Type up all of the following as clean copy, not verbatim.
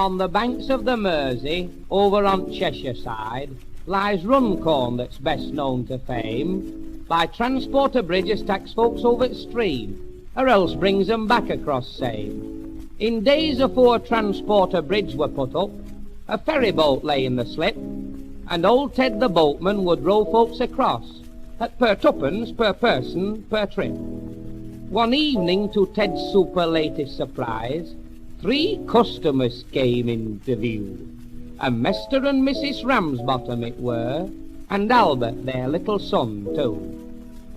On the banks of the Mersey, over on Cheshire side, lies Runcorn that's best known to fame. By transporter bridges tax folks over the stream, or else brings 'em back across same. In days afore transporter bridge were put up, a ferry boat lay in the slip, and old Ted the boatman would row folks across at per tuppence per person per trip. One evening, to Ted's superlative surprise, 3 customers came into view. A Mr. and Mrs. Ramsbottom it were, and Albert, their little son, too.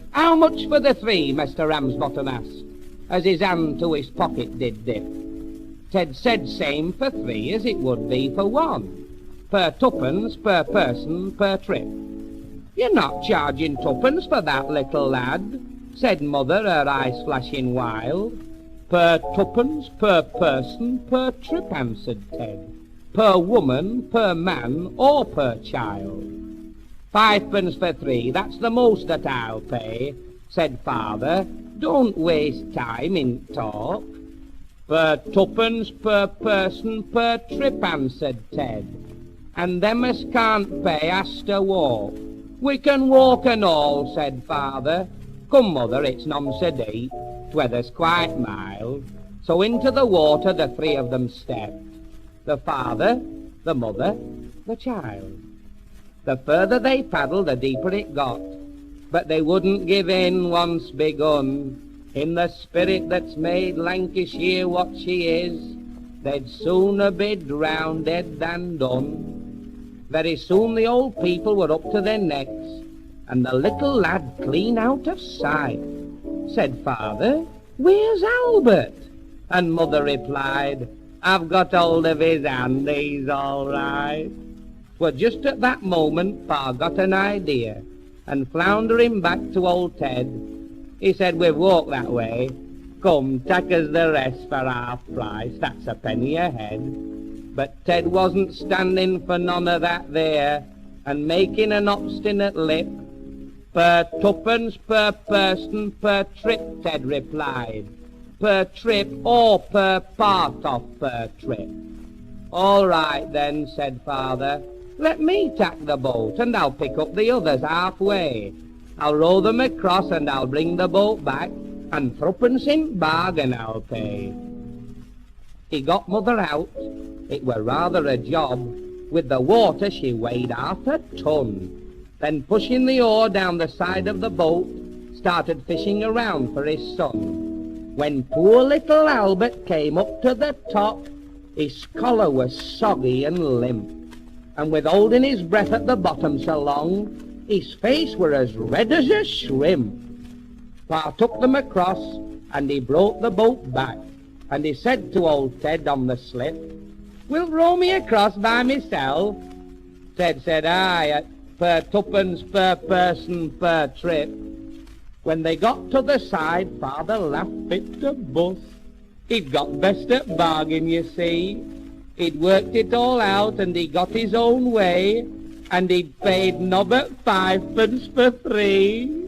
"How much for the 3?" Mr. Ramsbottom asked, as his hand to his pocket did dip. Ted said same for 3 as it would be for 1, per tuppence per person per trip. "You're not charging tuppence for that, little lad?" said Mother, her eyes flashing wild. "Per tuppence per person per trip," answered Ted. "Per woman, per man, or per child." "5 pence for 3, that's the most that I'll pay," said Father. "Don't waste time in talk." "Per tuppence per person per trip," answered Ted. "And them as can't pay has to walk." "We can walk and all," said Father. "Come, Mother, it's none so deep, weather's quite mild." So into the water the 3 of them stepped, the father, the mother, the child. The further they paddled, the deeper it got, but they wouldn't give in once begun. In the spirit that's made Lancashire what she is, they'd sooner be drowned dead than done. Very soon the old people were up to their necks, and the little lad clean out of sight. Said Father, "Where's Albert?" And Mother replied, "I've got hold of his hand, he's all right." Well, just at that moment Pa got an idea, and floundering back to old Ted, he said, "We've walked that way. Come, take us the rest for half price, that's a penny a head." But Ted wasn't standing for none of that there, and making an obstinate lip, "Per tuppence per person per trip," Ted replied. "Per trip or per part of per trip." "All right then," said Father. "Let me tack the boat, and I'll pick up the others halfway. I'll row them across, and I'll bring the boat back, and 3 in bargain I'll pay." He got Mother out. It were rather a job. With the water she weighed 1/2 ton. Then pushing the oar down the side of the boat, started fishing around for his son. When poor little Albert came up to the top, his collar was soggy and limp, and with holding his breath at the bottom so long, his face were as red as a shrimp. Pa took them across, and he brought the boat back, and he said to old Ted on the slip, "Wilt row me across by myself?" Ted said, "Aye, per tuppence per person per trip." When they got to the side, Father laughed fit to bust. He'd got best at bargain, you see. He'd worked it all out, and he got his own way, and he'd paid nobbut 5 pence for 3.